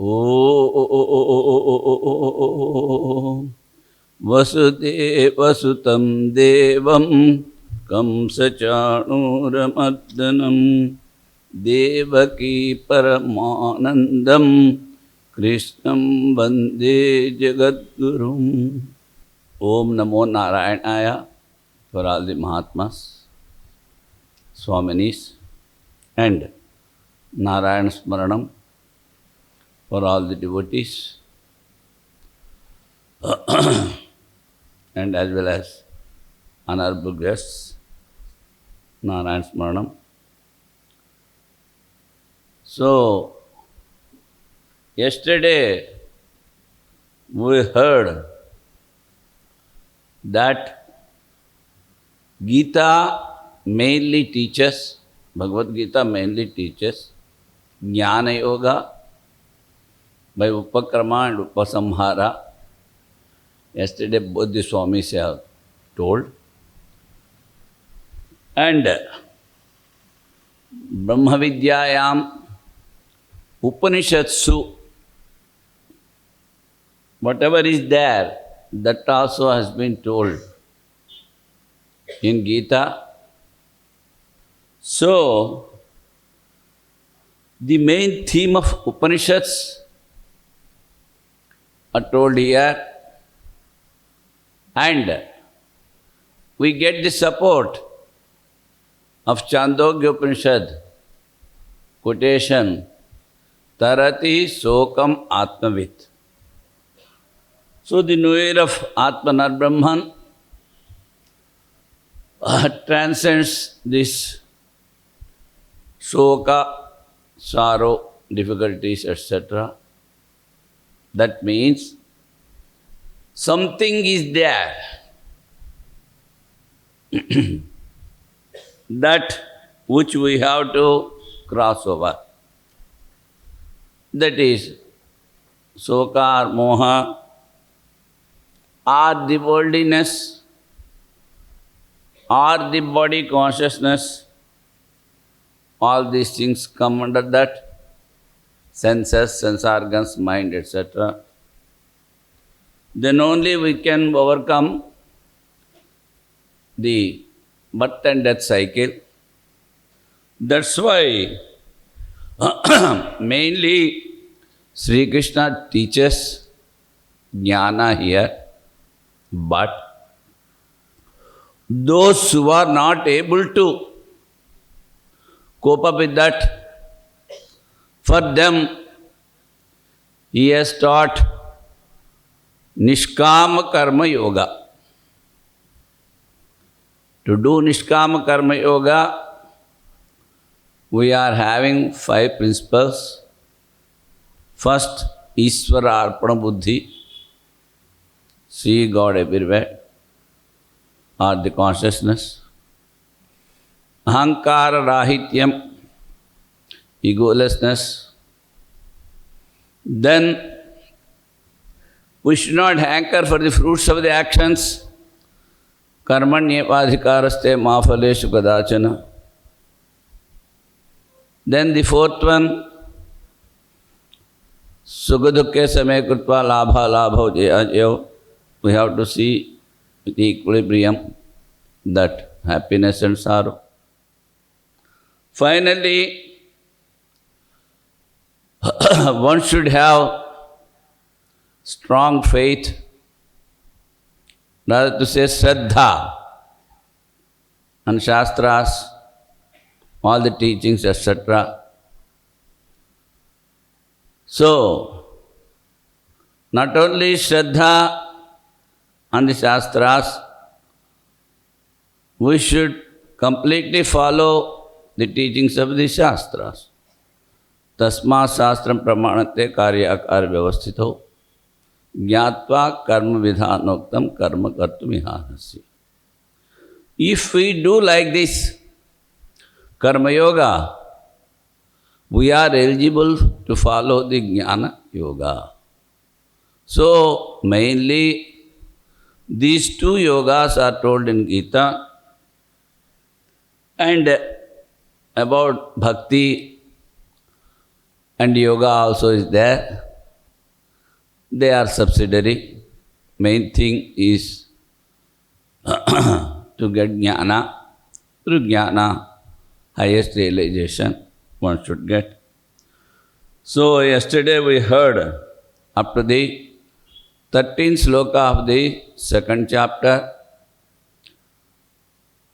Om Vasudevasutam Devam Kamsachanuramardanam Devaki Paramanandam Krishnam Vande Jagadgurum. Om Namo Narayanaya for all the Mahatmas, Swaminis, and Narayan Smaranam for all the devotees, and as well as honorable guests, Narayan Smaranam. So, yesterday we heard that Gita mainly teaches, Bhagavad Gita mainly teaches Jnana Yoga by Upakrama and Upasamhara. Yesterday both the Swamis have told. And Brahma Vidyayam Upanishatsu, whatever is there, that also has been told in Gita. So, the main theme of Upanishads are told here, and we get the support of Chandogya Upanishad quotation, Tarati Sokam Atmavit. So the knower of Atmanar Brahman transcends this soka, sorrow, difficulties, etc. That means something is there that which we have to cross over. That is soka or moha or the worldliness or the body consciousness. All these things come under that. Senses, sense organs, mind, etc. Then only we can overcome the birth and death cycle. That's why mainly Sri Krishna teaches jnana here, but those who are not able to cope up with that, for them he has taught Nishkama Karma Yoga. To do Nishkama Karma Yoga, we are having 5 principles. First, Ishvara Arpana Buddhi, see God everywhere, or the consciousness. Ahankara Rahityam, egolessness. Then, we should not hanker for the fruits of the actions. Karmanyevadhikaraste mafaleshu kadachana. Then the 4th one, Sugadukke same krutva labha labho jayajayo. We have to see the equilibrium, that happiness and sorrow. Finally, one should have strong faith, rather to say Shraddha, and Shastras, all the teachings, etc. So, not only Shraddha and the Shastras, we should completely follow the teachings of the Shastras. Tasma Shastram Pramanate Karya Akar Vyavasthito Jnatva Karma Vidhanoktam Karma Kartum Ihanasi. If we do like this Karma Yoga, we are eligible to follow the Jnana Yoga. So, mainly these 2 yogas are told in Gita, and about bhakti and yoga also is there. they are subsidiary. Main thing is to get jnana. Through jnana, highest realization one should get. So yesterday we heard up to the 13th sloka of the second chapter,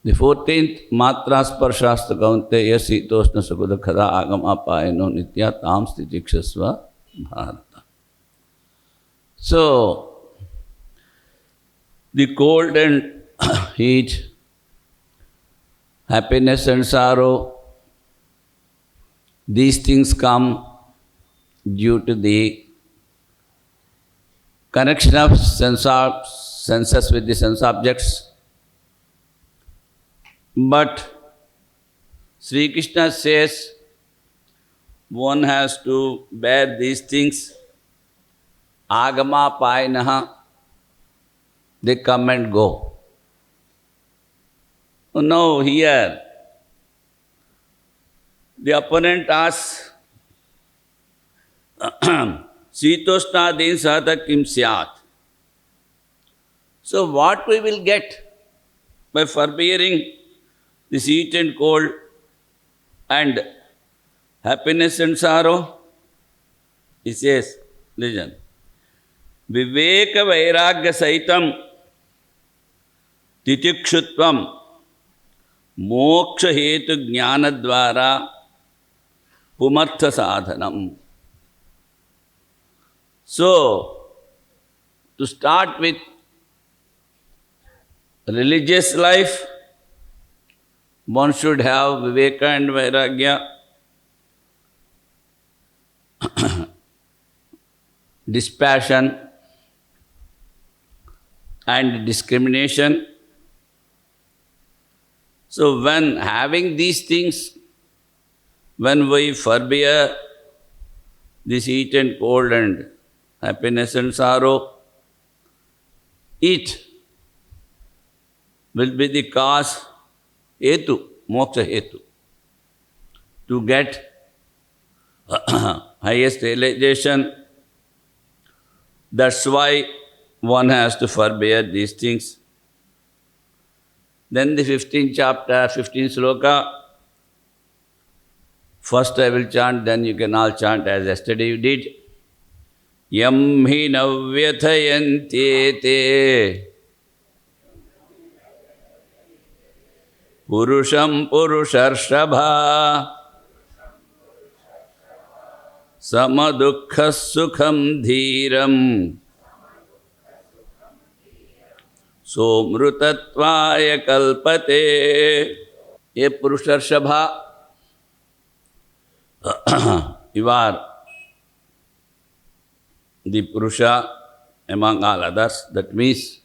the 14th matra sparshastra kaunteya sitoshna sakudha khada agama apayano nitya tam stitikshasva bharata. So, the cold and heat, happiness and sorrow, these things come due to the connection of senses with the sense objects. But Sri Krishna says one has to bear these things. Agama painaha, they come and go. Now here, the opponent asks, Sitoshna din sahata kim syat. So what we will get by forbearing this heat and cold and happiness and sorrow? He says, listen, Viveka vairagya saitam titikshutvam moksha hetu jnana dvara pumartha sadhanam. So, to start with religious life, one should have viveka and vairagya, dispassion and discrimination. So when having these things, when we forbear this heat and cold and happiness and sorrow, it will be the cause, hetu, moksha hetu, to get highest realization. That's why one has to forbear these things. Then the 15th chapter, 15th sloka. First I will chant, then you can all chant as yesterday you did. Yam hi navyathayanti te purusham purusharshabha samadukha sukham dhiram somrutattvaya kalpate. Ye purusharshabha, you are the Purusha among all others. That means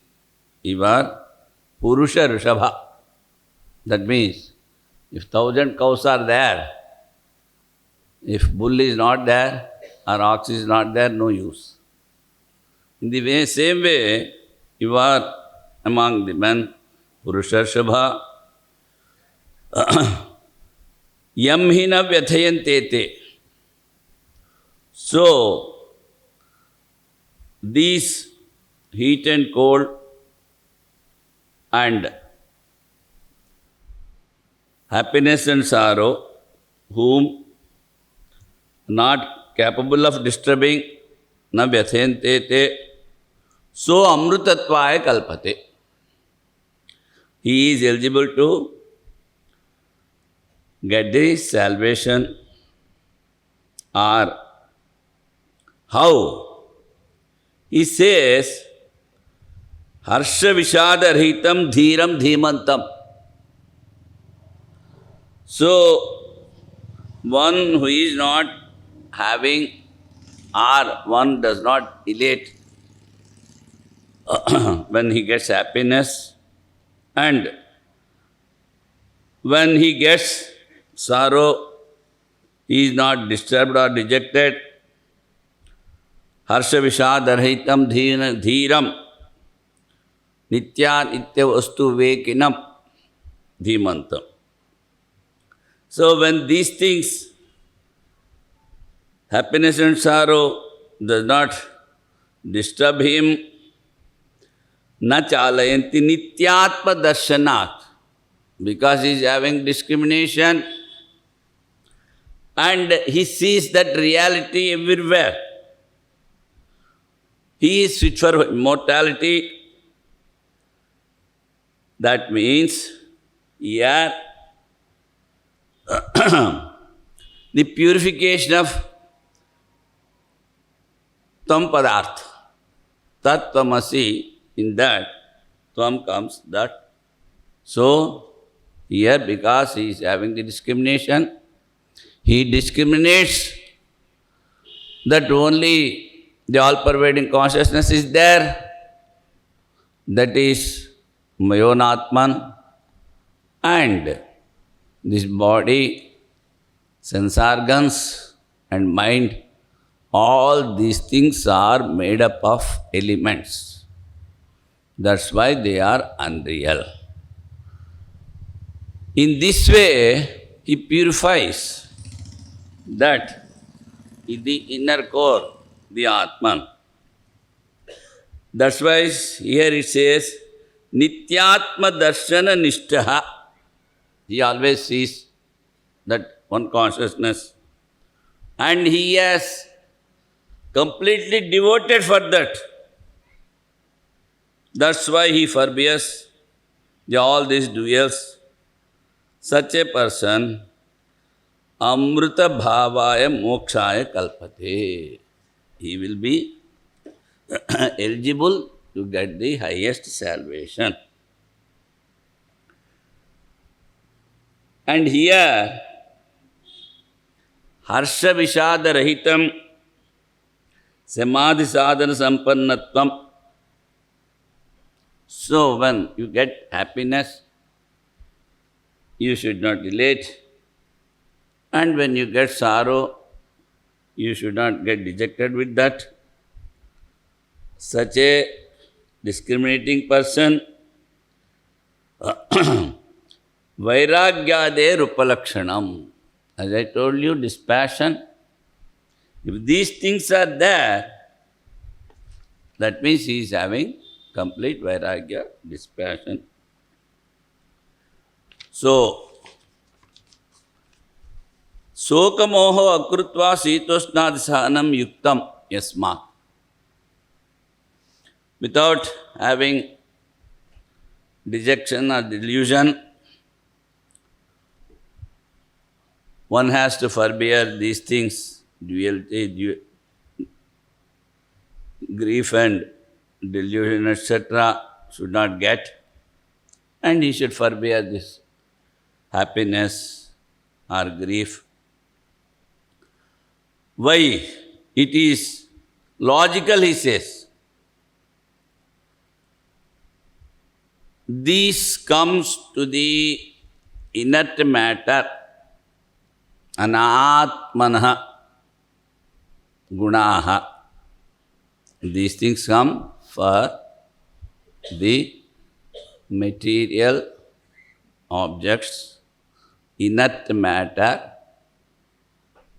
you are Purusha Rishabha. That means if 1,000 cows are there, if bull is not there or ox is not there, no use. In the same way, you are among the men, Purusha Rishabha. Yam hina vyathayantete. So, these heat and cold and happiness and sorrow, whom not capable of disturbing, na vyathayantete, so amrutatvaya kalpate. He is eligible to get the salvation. Or how? He says, Harsha Vishadarhitam Dhiram Dhimantam. So, one who is not having or one does not elate when he gets happiness, and when he gets sorrow, he is not disturbed or dejected. Harsha Vishadarhitam Dhiram Nitya Nitya Vastu Vekinam Dhimantam. So when these things, happiness and sorrow, does not disturb him, na chalayanti nityatma darshanat, because he is having discrimination and he sees that reality everywhere. He is fit for immortality. That means here the purification of Tvam Padartha, Tat Tvamasi, in that Tvam comes that. So, here because he is having the discrimination, he discriminates that only the all-pervading consciousness is there, that is Mayonatman, and this body, sense organs and mind, all these things are made up of elements. That's why they are unreal. In this way, he purifies that in the inner core, the Atman. That's why here it says, Nityatma Darshana Nishtaha. He always sees that one consciousness. And he has completely devoted for that. That's why he forbears all these duels. Such a person, Amrita Bhavaya Mokshaya Kalpate. He will be eligible to get the highest salvation. And here, Harsha Vishada Rahitam Samadhi Sadhana Sampannatvam. So, when you get happiness, you should not delete. And when you get sorrow, you should not get dejected with that. Such a discriminating person, Vairagyade Rupalakshanam. As I told you, dispassion. If these things are there, that means he is having complete Vairagya, dispassion. So, Sokamoho akrutva sitosnadisahanam yuktam yasmat. Without having dejection or delusion, one has to forbear these things, duality, grief and delusion, etc. should not get. And he should forbear this happiness or grief. Why? It is logical, he says. This comes to the inert matter, anatmanaha gunaha. These things come for the material objects, inert matter,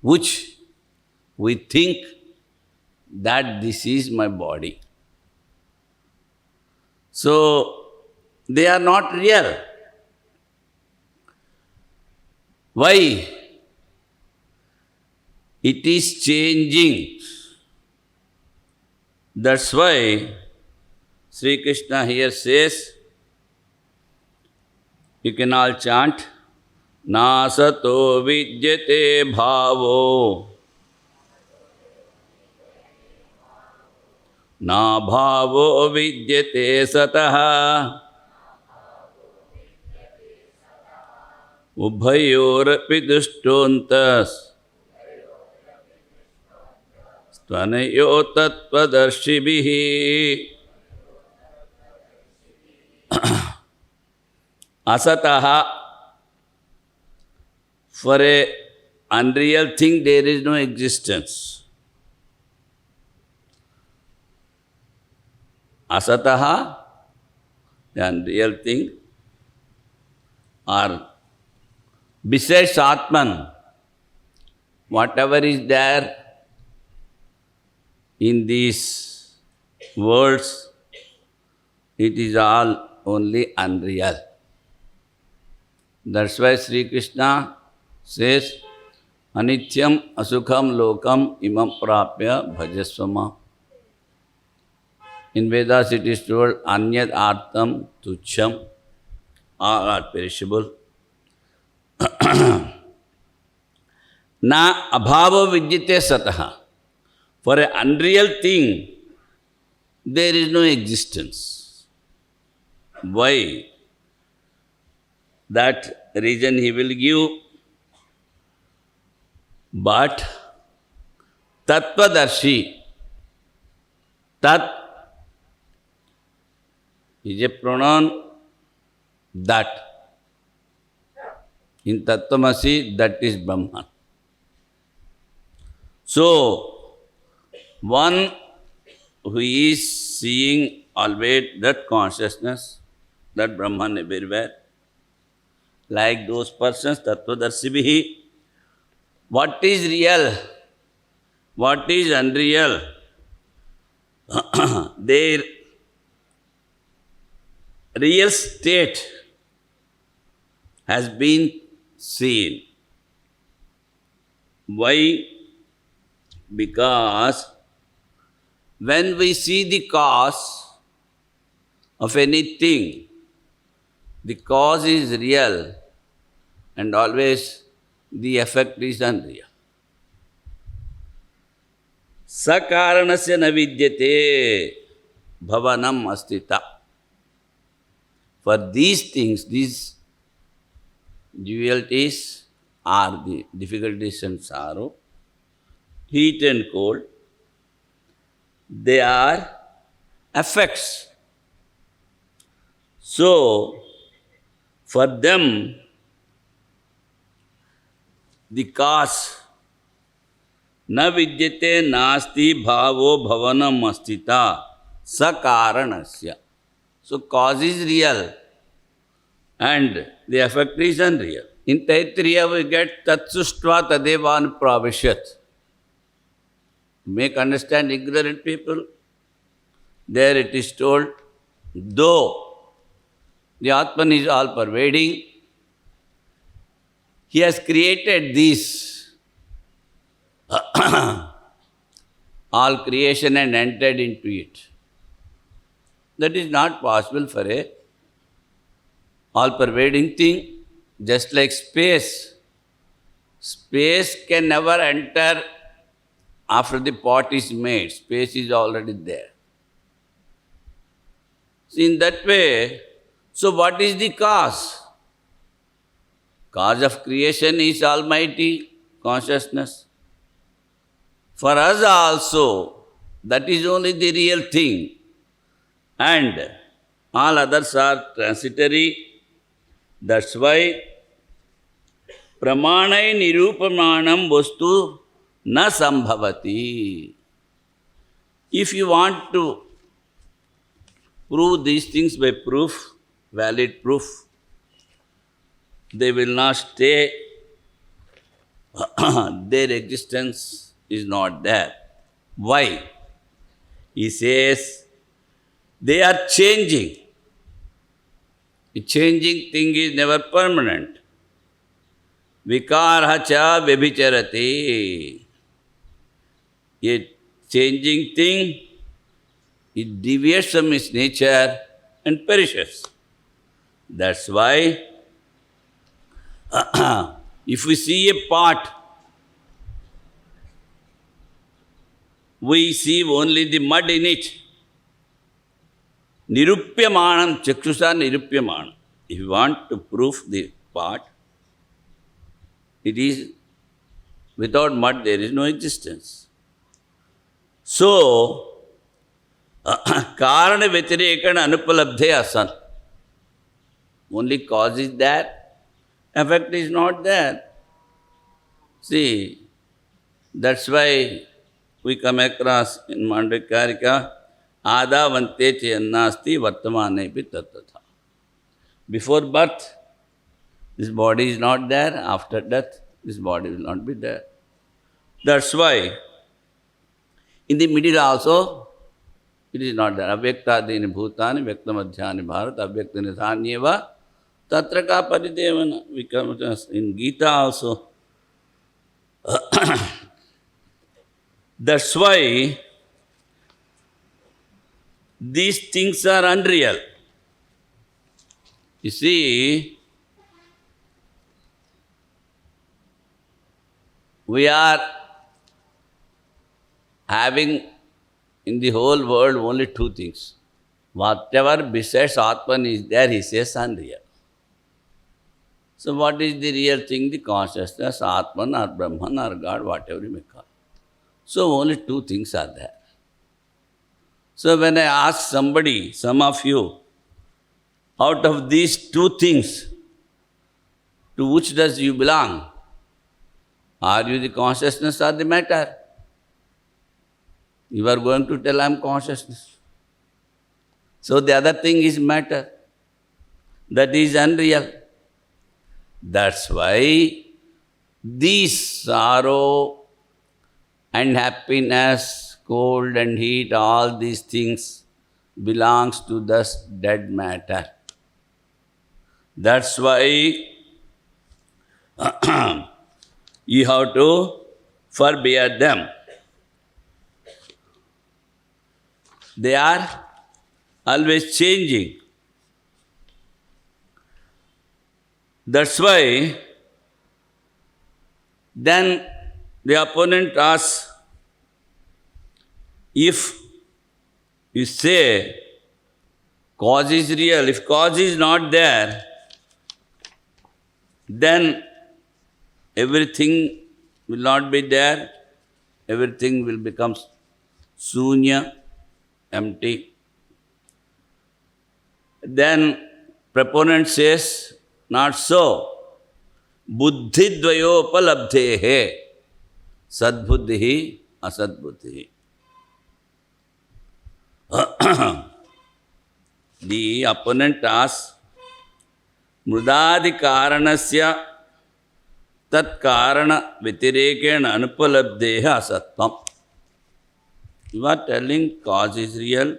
which we think that this is my body. So, they are not real. Why? It is changing. That's why Sri Krishna here says, you can all chant, Nasato vidyate bhavo, na bhavo vidyate sataha, Ubhayorapi dushtontas, Tvanayo tattvadarshibhihi. Asataha, for a unreal thing there is no existence. Asataha, the unreal thing, or besides Atman, whatever is there in this worlds, it is all only unreal. That's why Sri Krishna says, Anityam asukham lokam imam prapya bhajasvama. In Vedas it is told, Anyad artam tucham, all are perishable. Na abhava vidyate sataha. For an unreal thing, there is no existence. Why? That reason he will give. But Tattvadarshi, Tat is a pronoun that. In Tattvamasi, that is Brahman. So, one who is seeing always that consciousness, that Brahman everywhere, like those persons, Tattvadarshibhihi, what is real, what is unreal, their real state has been seen. Why? Because when we see the cause of anything, the cause is real and always the effect is unreal. Sakaranasya na vidyate bhavanam astita. For these things, these dualities are the difficulties and sorrow, heat and cold, they are effects. So, for them, the cause, na vidyate nasti bhavo bhavanam astita sakaranasya. So, cause is real and the effect is unreal. In Taittiriya we get tatsustva tadevan pravishyat. To make understand ignorant people, there it is told, though the Atman is all pervading, he has created these all creation and entered into it. That is not possible for a all-pervading thing, just like space. Space can never enter after the pot is made. Space is already there. So in that way, so what is the cause? Cause of creation is Almighty Consciousness. For us also, that is only the real thing. And all others are transitory. That's why pramanai nirupamanam vastu na sambhavati. If you want to prove these things by proof, valid proof, they will not stay. Their existence is not there. Why? He says, they are changing. A changing thing is never permanent. Vikaraha cha vyabhicharati. A changing thing, it deviates from its nature and perishes. That's why if we see a pot, we see only the mud in it. Nirupyamanam, chakshusa nirupyamanam. If you want to prove the pot, it is without mud there is no existence. So, karana vyatirekana anupalabdhe asan. Only cause is there, effect is not there. See, that's why we come across in Mandvikarika, Adavante chayannasti vartamanepi tattatha. Before birth, this body is not there. After death, this body will not be there. That's why in the middle also, It is not there. Avyaktadini bhutani vyaktamadhyani bharat avyaktani dhanyeva tatra ka paridevana. We come in Gita also. That's why these things are unreal. You see, we are having in the whole world only two things. Whatever besides Atman is there, he says unreal. So what is the real thing? The consciousness, Atman or Brahman or God, whatever you may call. So only two things are there. So when I ask somebody, some of you, out of these two things, to which does you belong? Are you the consciousness or the matter? You are going to tell I am consciousness. So the other thing is matter. That is unreal. That's why these sorrow and happiness, cold and heat, all these things belongs to this dead matter. That's why you have to forbear them. They are always changing. That's why then the opponent asks, if you say cause is real, if cause is not there, then everything will not be there, everything will become sunya, empty. Then proponent says, not so. Buddhi dvayopalabdhehe sadbuddhi asadbuddhi. The opponent asks, mrudadi karanasya tat karana vitirekena anupalabdheha asatvam. You are telling cause is real.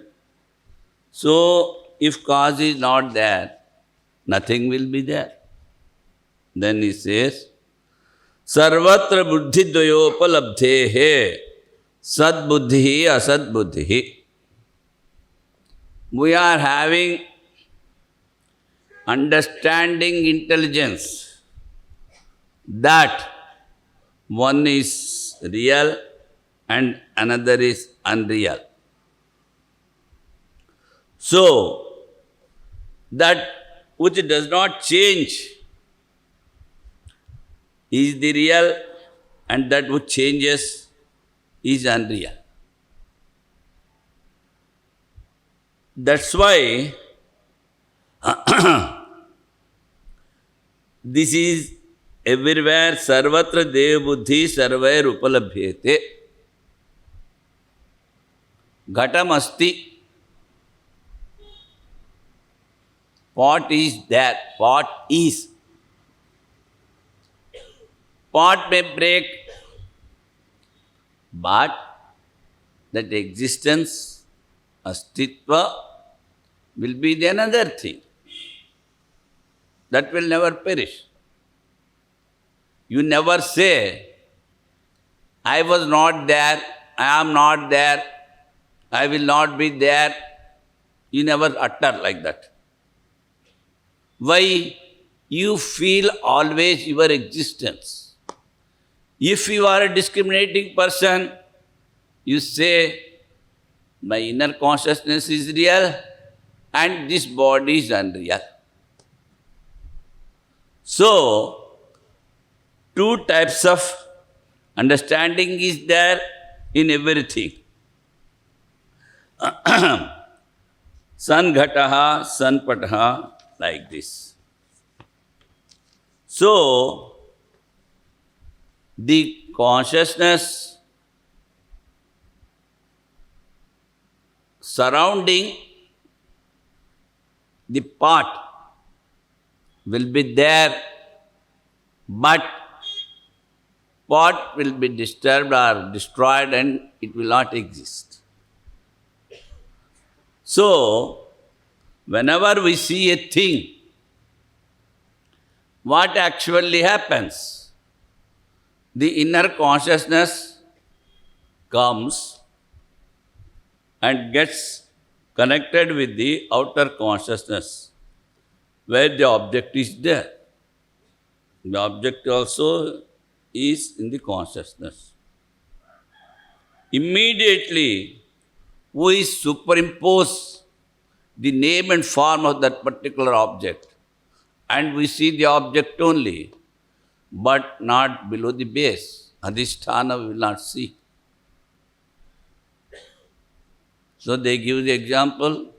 So, if cause is not there, nothing will be there. Then he says, sarvatra buddhi dvayopalabdhehe sadbuddhi asadbuddhi. We are having understanding intelligence that one is real and another is unreal. So, that which does not change is the real, and that which changes is unreal. That's why this is everywhere sarvatra deva buddhi sarvair upalabhyate. Ghatam asti. Pot is there. Pot is. Pot may break, but that existence, astitva, will be the another thing. That will never perish. You never say, I was not there, I am not there, I will not be there. You never utter like that. Why? You feel always your existence. If you are a discriminating person, you say, my inner consciousness is real and this body is unreal. So, two types of understanding is there in everything. Sanghataha, sanpataha, like this. So, the consciousness surrounding the pot will be there, but pot will be disturbed or destroyed and it will not exist. So, whenever we see a thing, what actually happens? The inner consciousness comes and gets connected with the outer consciousness, where the object is there. The object also is in the consciousness. Immediately, we superimpose the name and form of that particular object, and we see the object only, but not below the base. Adhisthana we will not see. So they give the example,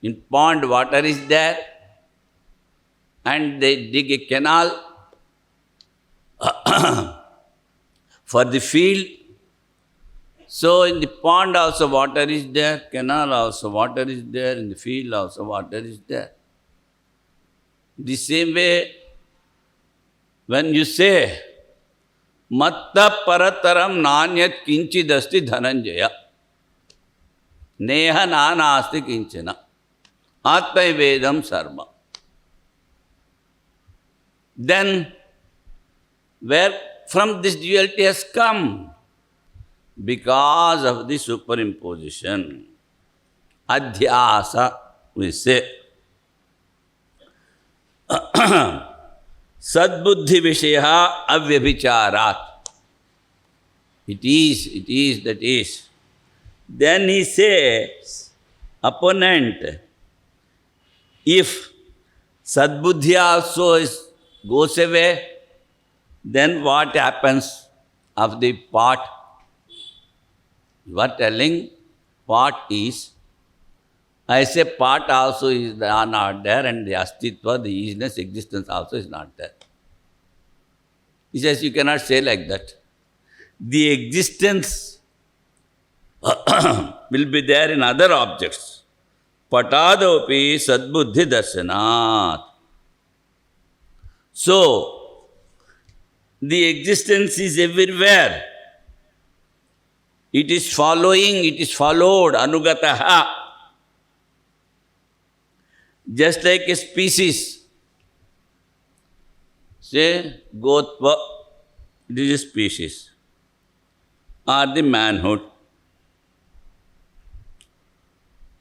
in pond water is there, and they dig a canal for the field. So in the pond also water is there, canal also water is there, in the field also water is there. The same way, when you say, Matta parataram nanyat kinchidasti dhananjaya, neha nanasti kinchana, atmai vedam sarva. Then, where from this duality has come? Because of the superimposition. Adhyasa, we say. Sadbuddhi Visheha Avyabhicharat. It is, that is. Then he says, opponent, if Sadbuddhi also goes away, then what happens of the pot? You are telling pot is, I say pot also is not there, and the astitva, the isness, existence also is not there. He says you cannot say like that. The existence will be there in other objects. Patadopi sadbuddhi darshanat. So, the existence is everywhere. It is following, it is followed, anugataha. Just like a species. Say, Gotva, it is a species, or the manhood.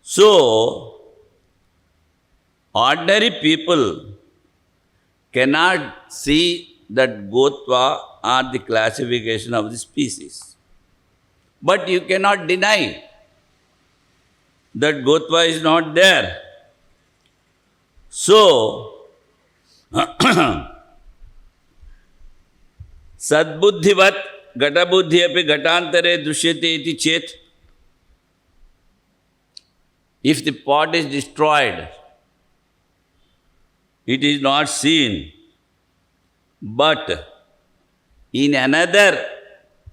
So, ordinary people cannot see that Gotva or the classification of the species. But you cannot deny that Gotva is not there. So, Sadbuddhivat Gatabuddhi api Gatantare Dushyate iti chet. If the pot is destroyed, it is not seen. But in another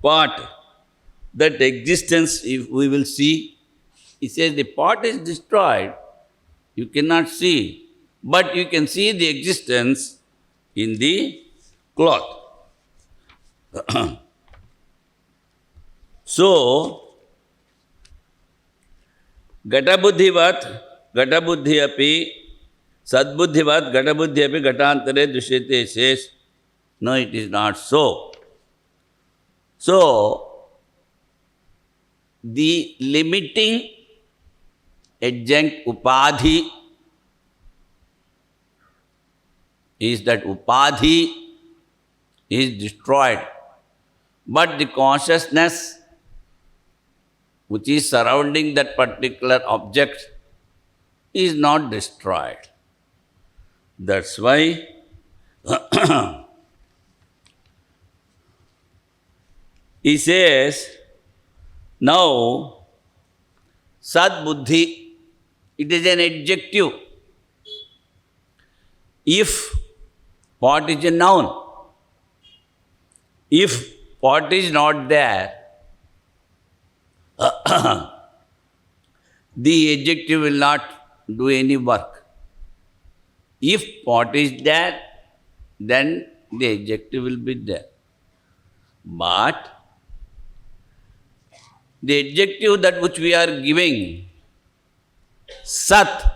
pot, that existence, if we will see, he says the pot is destroyed, you cannot see, but you can see the existence in the cloth. So, Gatabuddhivat, Gatabuddhi api, Sadbuddhivat, Gatabuddhi api, Gatantare Dushyate says, no, it is not so. So, the limiting adjunct upadhi is that upadhi is destroyed, but the consciousness which is surrounding that particular object is not destroyed. That's why he says, now, Sadbuddhi, it is an adjective. If pot is a noun, if pot is not there, the adjective will not do any work. If pot is there, then the adjective will be there. But the adjective that which we are giving Sat.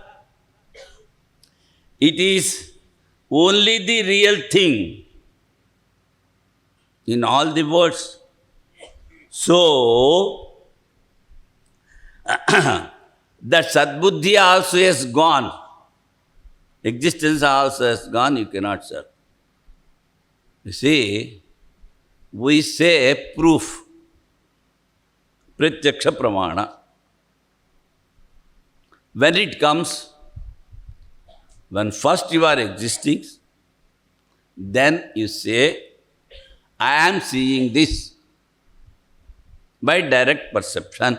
It is only the real thing in all the words. So, that Sadbuddhi also has gone. Existence also has gone, you cannot serve. You see, we say proof, pratyaksha pramana. When it comes, when first you are existing, then you say, I am seeing this by direct perception.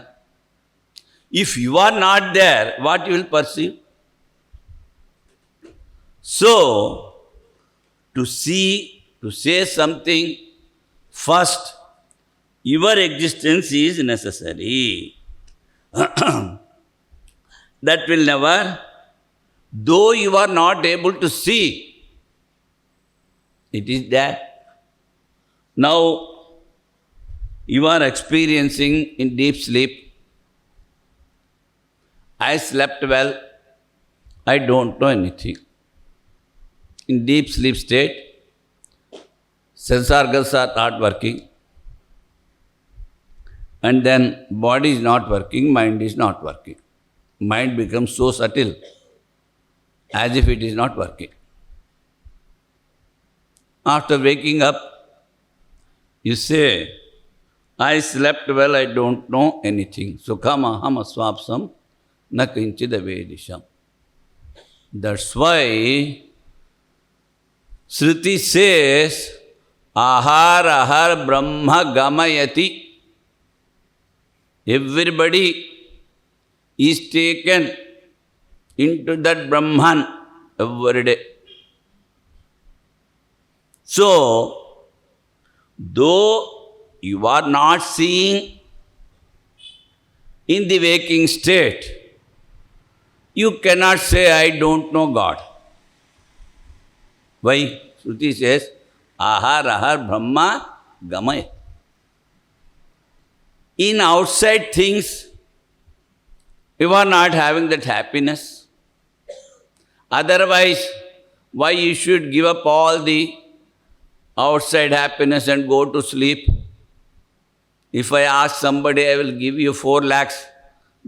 If you are not there, what you will perceive? So, to see, to say something, first, your existence is necessary. That will never, though you are not able to see, it is there. Now, you are experiencing in deep sleep. I slept well, I don't know anything. In deep sleep state, sense organs are not working, and then body is not working, mind is not working. Mind becomes so subtle, as if it is not working. After waking up, you say, I slept well, I don't know anything. Sukham aham asvapsam na kinchid avedisham. That's why Shruti says, ahar ahar brahma gamayati. Everybody is taken into that Brahman every day. So, though you are not seeing in the waking state, you cannot say, I don't know God. Why? Shruti says, ahar ahar brahma gamay. In outside things, you are not having that happiness. Otherwise, why you should give up all the outside happiness and go to sleep? If I ask somebody, I will give you 4 lakhs,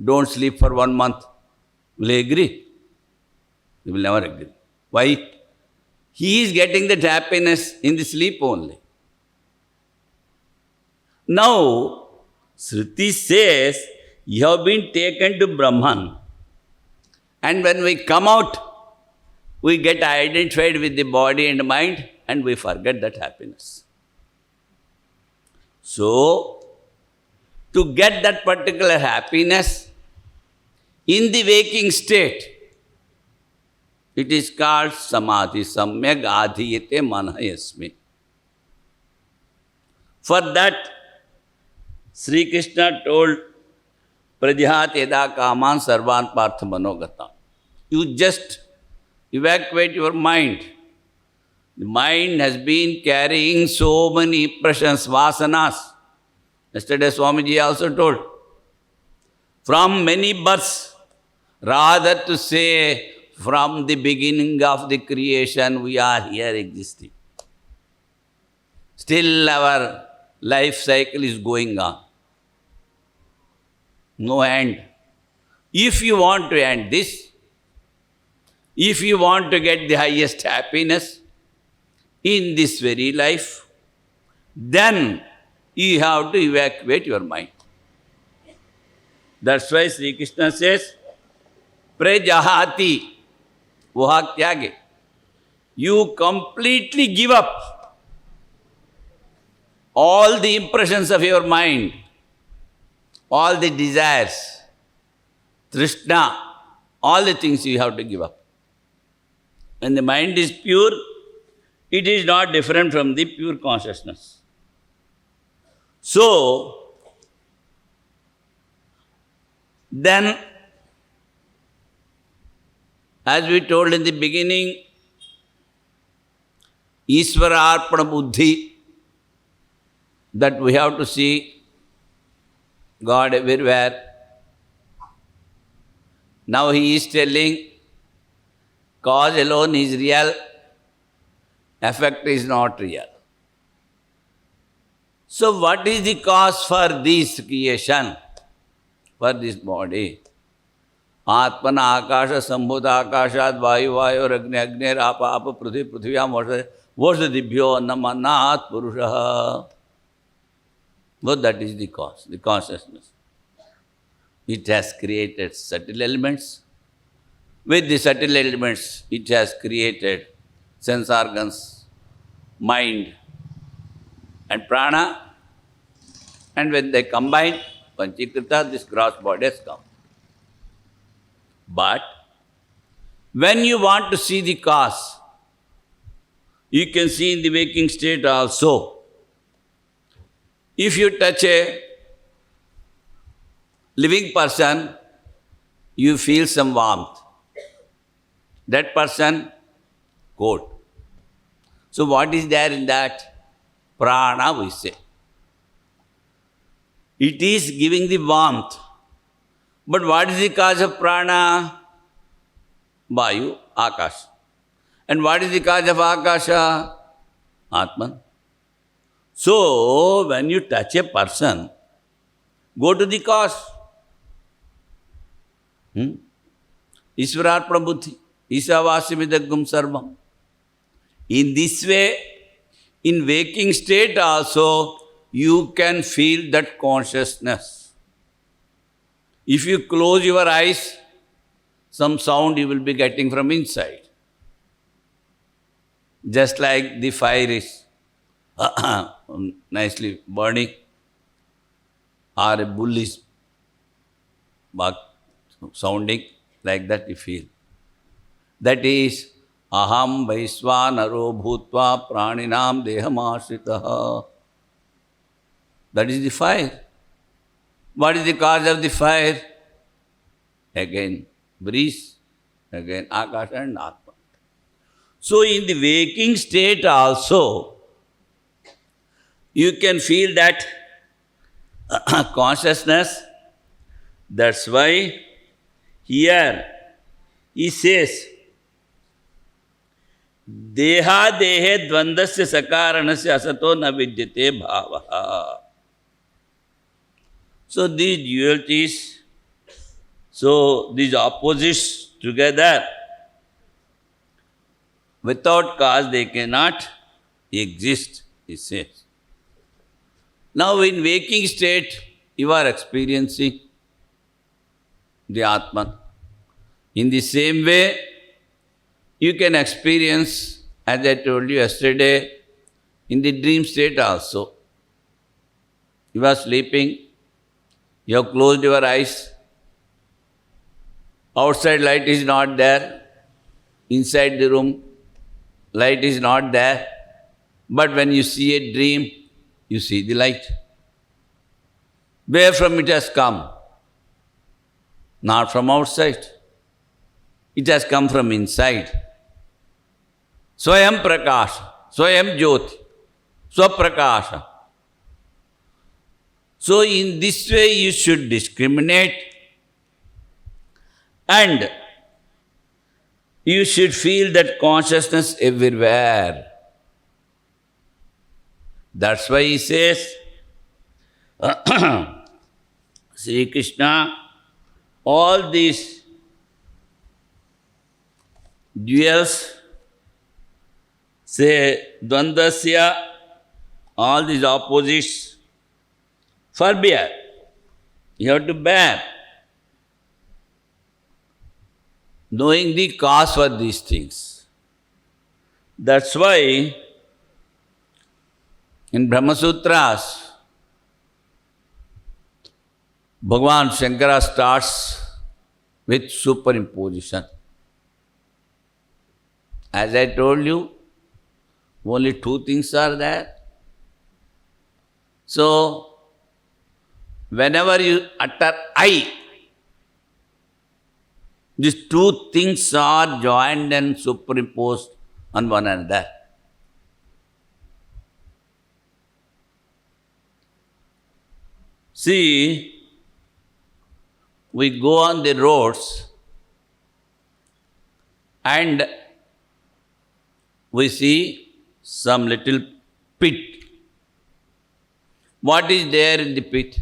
don't sleep for 1 month. Will he agree? He will never agree. Why? He is getting that happiness in the sleep only. Now, Shruti says, you have been taken to Brahman. And when we come out, we get identified with the body and mind and we forget that happiness. So, to get that particular happiness in the waking state, it is called samadhi, samyak adhiyate manayasmi. For that, Sri Krishna told, Prajahat yada kaman sarvan partha manogata. You just evacuate your mind. The mind has been carrying so many impressions, vasanas. Yesterday Swamiji also told, from many births, rather to say from the beginning of the creation we are here existing. Still our life cycle is going on. No end. If you want to end this, if you want to get the highest happiness in this very life, then you have to evacuate your mind. That's why Sri Krishna says, Prajahati, voha tyage. You completely give up all the impressions of your mind, all the desires, trishna, all the things you have to give up. When the mind is pure, it is not different from the pure consciousness. So, then, as we told in the beginning, Ishvara Arpana Buddhi, that we have to see God everywhere. Now he is telling cause alone is real, effect is not real. So what is the cause for this creation, for this body? Atmana akasha sambhuta akashat vayu vayor agni agner apa apa prithvi prithvyam vasudibhyo namanat purushaha. But that is the cause, the consciousness. It has created subtle elements. With the subtle elements, it has created sense organs, mind, and prana. And when they combine, Panchikrita, this gross body has come. But when you want to see the cause, you can see in the waking state also. If you touch a living person, you feel some warmth. That person, cold. So what is there in that? Prana, we say. It is giving the warmth. But what is the cause of prana? Vayu, akasha. And what is the cause of akasha? Atman. So, when you touch a person, go to the cause. Ishvararpana buddhi, Isavasimidagam sarvam. In this way, in waking state also, you can feel that consciousness. If you close your eyes, some sound you will be getting from inside. Just like the fire is nicely burning, or a bull is sounding, like that you feel. That is aham vaisvanaro bhutva praninam dehamashritaha. That is the fire. What is the cause of the fire? Again, breeze, again, akasha and atma. So in the waking state also, you can feel that consciousness. That's why here he says, deha dehe dvandasya sakaranasya asato na vidyate bhavaha. So these dualities, so these opposites together, without cause they cannot exist, he says. Now in waking state, you are experiencing the Atman. In the same way, you can experience, as I told you yesterday, in the dream state also. You are sleeping, you have closed your eyes, outside light is not there, inside the room light is not there, but when you see a dream, you see the light. Where from it has come? Not from outside. It has come from inside. Swayam prakasha, swayam jyoti, swaprakasha. So in this way you should discriminate and you should feel that consciousness everywhere. That's why he says, Sri Krishna, all these duals, say dvandasya, all these opposites, forbear. You have to bear. Knowing the cause for these things. That's why in Brahma Sutras, Bhagavan Shankara starts with superimposition. As I told you, only two things are there. So, whenever you utter I, these two things are joined and superimposed on one another. See, we go on the roads and we see some little pit. What is there in the pit?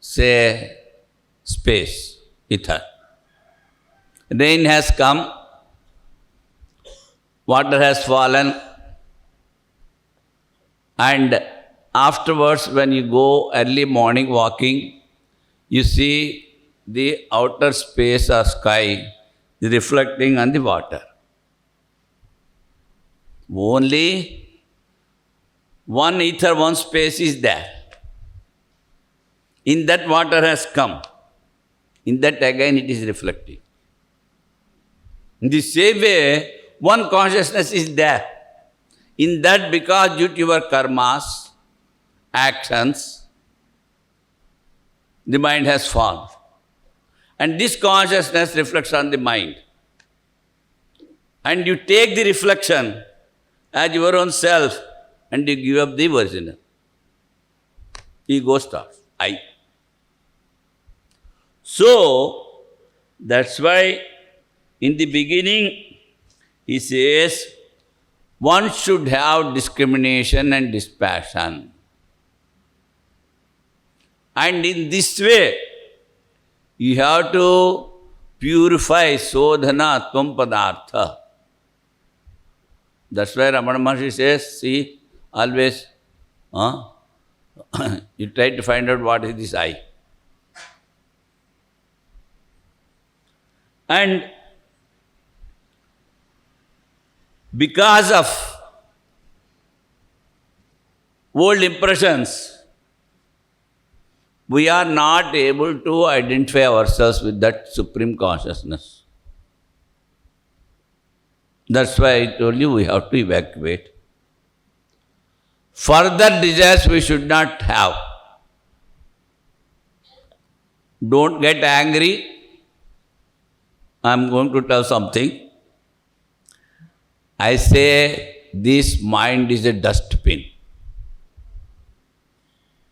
Say, space, ether. Rain has come, water has fallen, and afterwards when you go early morning walking, you see the outer space or sky reflecting on the water. Only one ether, one space is there. In that water has come. In that again it is reflecting. In the same way, one consciousness is there. In that, because due to your karmas, actions, the mind has formed. And this consciousness reflects on the mind. And you take the reflection as your own self and you give up the original. Ego starts, I. So, that's why in the beginning he says, one should have discrimination and dispassion. And in this way, you have to purify sodhana tvam padartha. That's why Ramana Maharshi says, see, always, you try to find out what is this I. And because of old impressions, we are not able to identify ourselves with that supreme consciousness. That's why I told you we have to evacuate. Further desires we should not have. Don't get angry. I am going to tell something. I say this mind is a dustbin.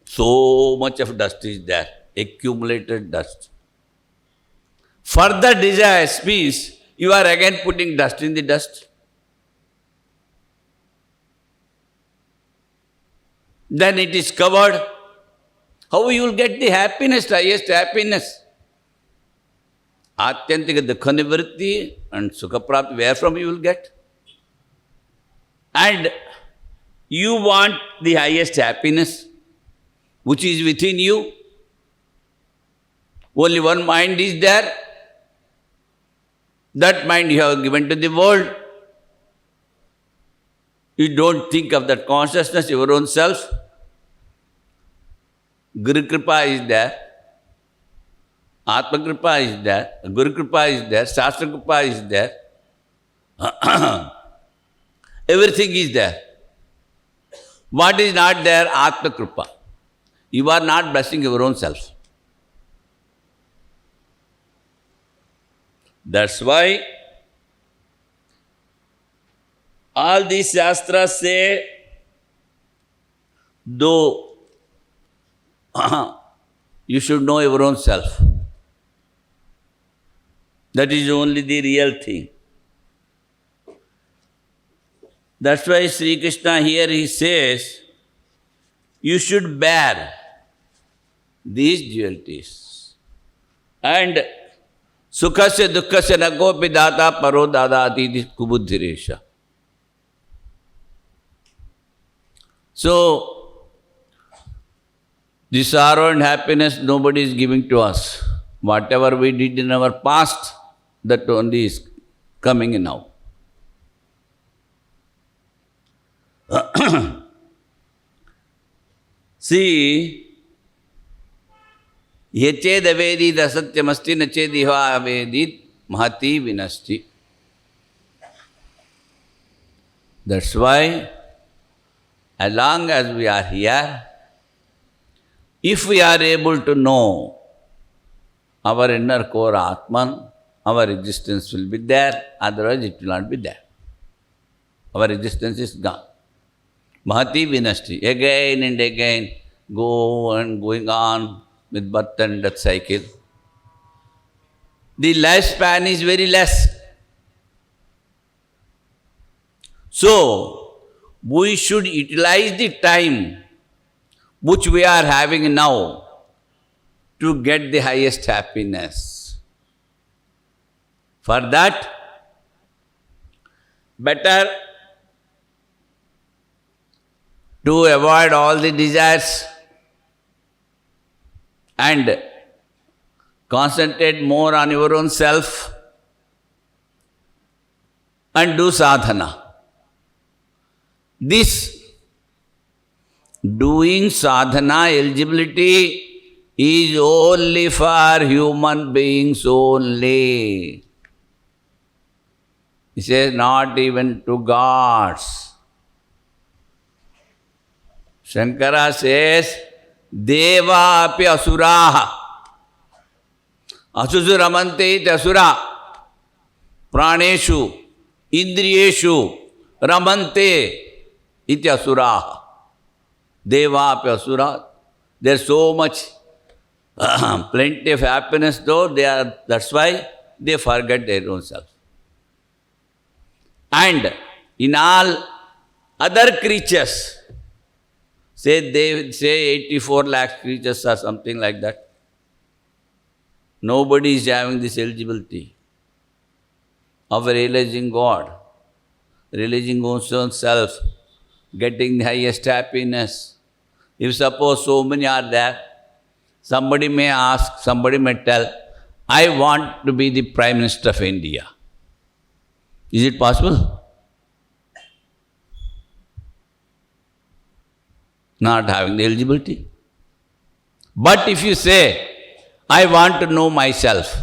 So much of dust is there, accumulated dust. Further desires means you are again putting dust in the dust. Then it is covered. How you will get the happiness, highest happiness? Atyantika dukha nivritti and sukha prapti, where from you will get? And you want the highest happiness, which is within you. Only one mind is there. That mind you have given to the world. You don't think of that consciousness, your own self. Guru Kripa is there. Atma Kripa is there. Guru Kripa is there. Shastra Kripa is there. Everything is there. What is not there? Atma Kripa. You are not blessing your own self. That's why all these Shastras say, though you should know your own self. That is only the real thing. That's why Sri Krishna here he says, you should bear these dualities. And sukhasya dukkhasya nagopi data paro dadati kubuddhiresha. So, the sorrow and happiness nobody is giving to us. Whatever we did in our past, that only is coming in now. See, yached avedit asatyamasti nached iha avedit mahati vinasti. That's why, as long as we are here, if we are able to know our inner core Atman, our existence will be there, otherwise it will not be there. Our existence is gone. Mahati vinasti. Again and again, going on with birth and death cycle. the lifespan is very less. So, we should utilize the time which we are having now to get the highest happiness. For that, better to avoid all the desires and concentrate more on your own self and do sadhana. This doing sadhana eligibility is only for human beings only. He says not even to gods. Shankara says, Deva api asuraha. Asusu ramante iti asura. Praneshu, indriyeshu, ramante iti asuraha. Deva api asura. There's so much, plenty of happiness though, that's why they forget their own self. And in all other creatures, they say 84 lakh creatures or something like that. Nobody is having this eligibility of realizing God, realizing one's own self, getting the highest happiness. If suppose so many are there, somebody may ask, somebody may tell, I want to be the Prime Minister of India. Is it possible? Not having the eligibility. But if you say, I want to know myself,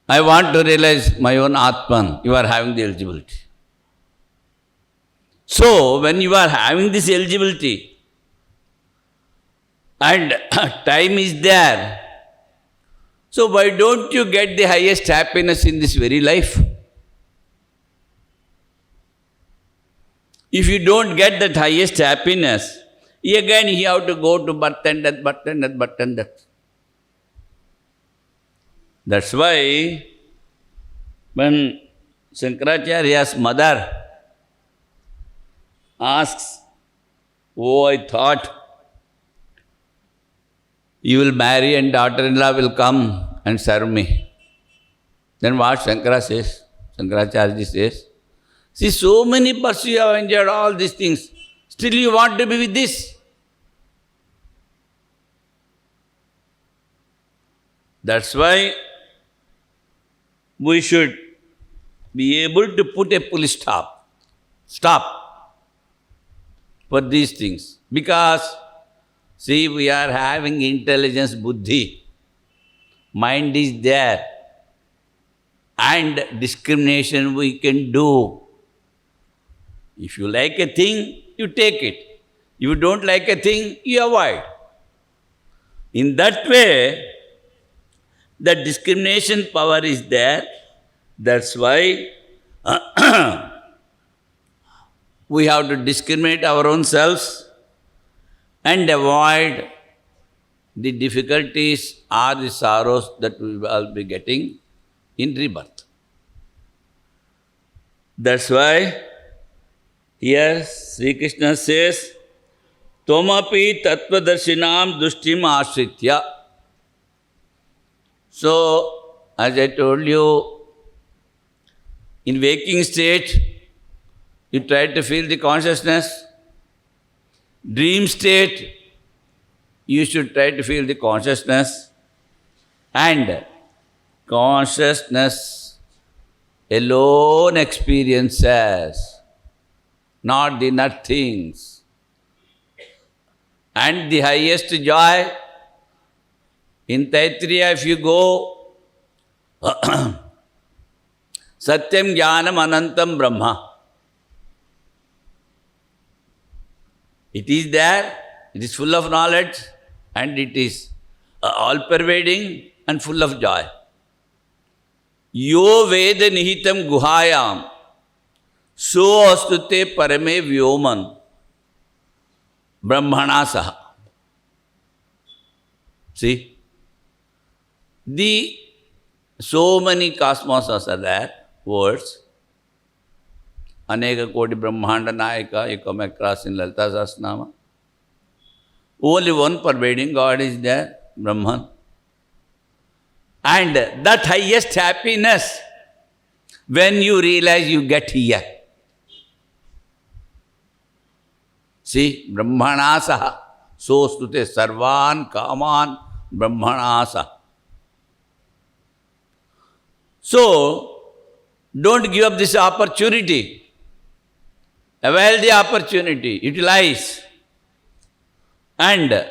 I want to realize my own Atman, you are having the eligibility. So, when you are having this eligibility and time is there, so why don't you get the highest happiness in this very life? If you don't get that highest happiness, again you have to go to birth and death, birth and death, birth and death. That's why when Shankaracharya's mother asks, oh, I thought you will marry and daughter-in-law will come and serve me. Then what Shankara says? Shankaracharya says, see, so many persons you have enjoyed all these things. Still you want to be with this? That's why we should be able to put a full stop for these things. Because, see, we are having intelligence, buddhi. Mind is there. And discrimination we can do. If you like a thing, you take it. If you don't like a thing, you avoid. In that way, the discrimination power is there. That's why we have to discriminate our own selves and avoid the difficulties or the sorrows that we will be getting in rebirth. That's why here Sri Krishna says, Tomapi tattvadarsinam dushtim ashritya. So, as I told you, in waking state, you try to feel the consciousness. Dream state, you should try to feel the consciousness. And consciousness alone experiences, not the inner things. And the highest joy, in Taittiriya if you go, Satyam Jnanam Anantam Brahma. It is there, it is full of knowledge, and it is all-pervading and full of joy. Yo Veda Nihitam Guhayam, so astute parame vyoman, Brahmana saha. See, the So many cosmoses are there, words. Aneka Koti Brahmanda Nayaka, you come across in Lalita Sahasranama. Only one pervading God is there, Brahman. And that highest happiness, when you realize you get here. See, Brahmanasaha, so stute sarvan kaman Brahmanasa. So, don't give up this opportunity. Avail the opportunity, utilize. And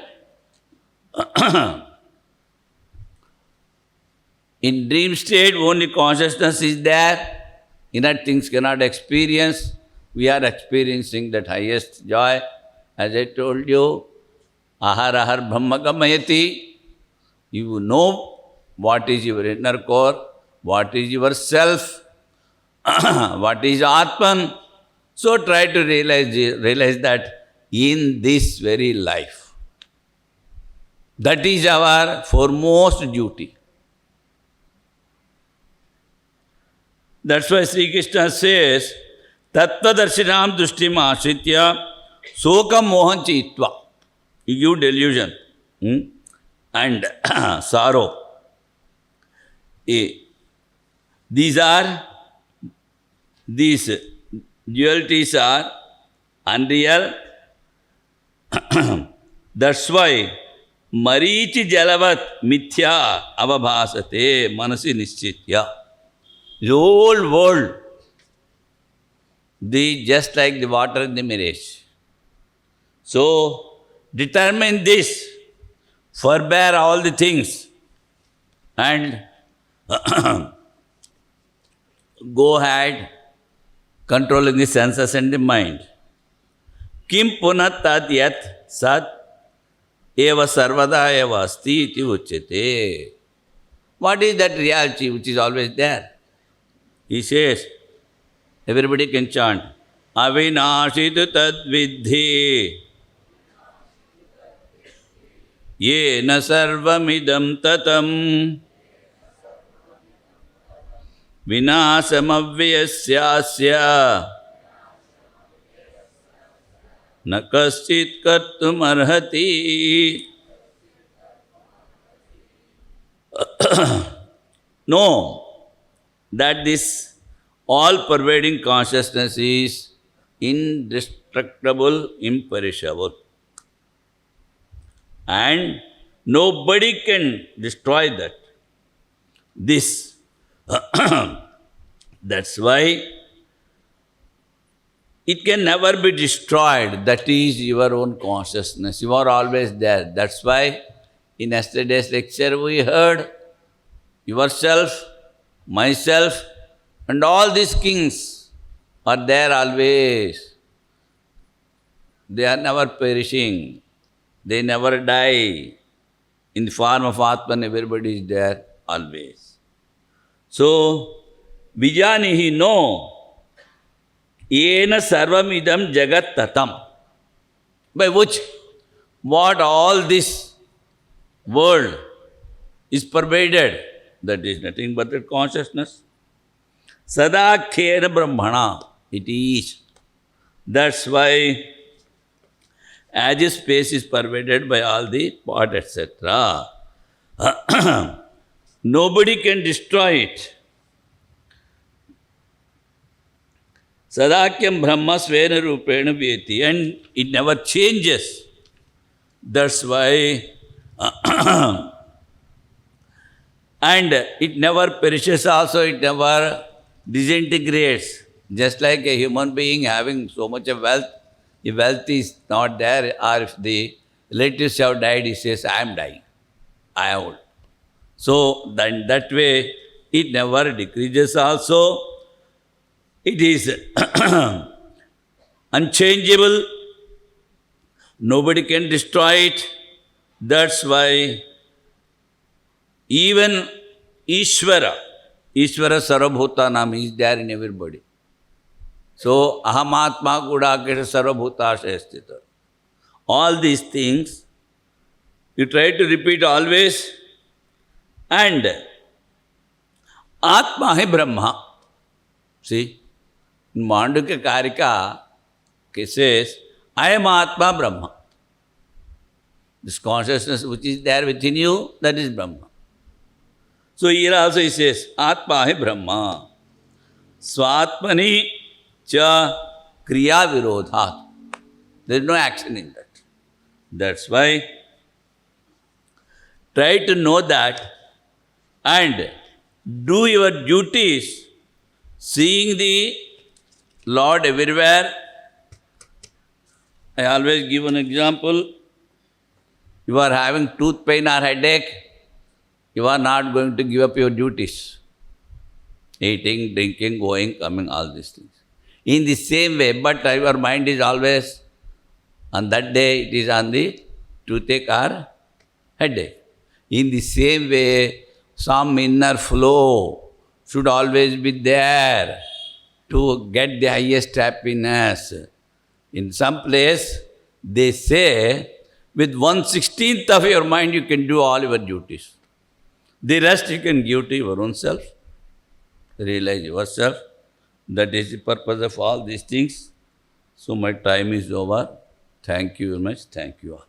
in dream state, only consciousness is there. Inner things cannot experience. We are experiencing that highest joy. As I told you, ahar ahar brahma gamayati. You know what is your inner core, what is your self, what is Atman. So try to realize that in this very life. That is our foremost duty. That's why Sri Krishna says, Tattva darshinam dushtim ashritya sokam mohan chitva. You give delusion and sorrow. These dualities are unreal. That's why Marichi Jalavat Mithya Avabhasate Manasi Nischitya. The whole world, just like the water in the mirage. So, determine this, forbear all the things, and go ahead, controlling the senses and the mind. Kim punat tat yat sat eva sarvada eva asti iti uchyate. What is that reality which is always there? He says, everybody can chant, Avinashitu tad vidhi yena sarvamidam tatam vinasamavyasya na kaschit kartum arhati. No. That this all-pervading consciousness is indestructible, imperishable. And nobody can destroy that. This. That's why it can never be destroyed. That is your own consciousness. You are always there. That's why in yesterday's lecture we heard yourself, myself, and all these kings are there always. They are never perishing. They never die. In the form of Atman, everybody is there always. So, Vijanihi no, yena sarvamidam jagat tatam. By which, what all this world is pervaded, that is nothing but that consciousness. Sada khena brahmana, it is. That's why, as this space is pervaded by all the pot, etc., nobody can destroy it. Sadakyam brahma svena rupena vyeti, and it never changes. That's why, and it never perishes also, it never disintegrates. Just like a human being having so much of wealth, if wealth is not there, or if the relatives have died, he says, I am dying, I am old. So, then that way, it never decreases also. It is unchangeable. Nobody can destroy it. That's why even Ishvara Sarvabhutanam is there in everybody. So, Ahamatma Gudakesha Sarvabhutashayastita. All these things, you try to repeat always, and Atma hai Brahma. See, in Mandukya Karika, it says, I am Atma Brahma. This consciousness which is there within you, that is Brahma. So here also he says, Atma hai Brahma. Swatmani cha kriya virodhat. There is no action in that. That's why try to know that and do your duties, seeing the Lord everywhere. I always give an example. You are having tooth pain or headache, you are not going to give up your duties. Eating, drinking, going, coming, all these things. In the same way, but your mind is always, on that day it is on the toothache or headache. In the same way, some inner flow should always be there to get the highest happiness. In some place, they say, with 1/16th of your mind, you can do all your duties. The rest you can give to your own self. Realize yourself. That is the purpose of all these things. So my time is over. Thank you very much. Thank you all.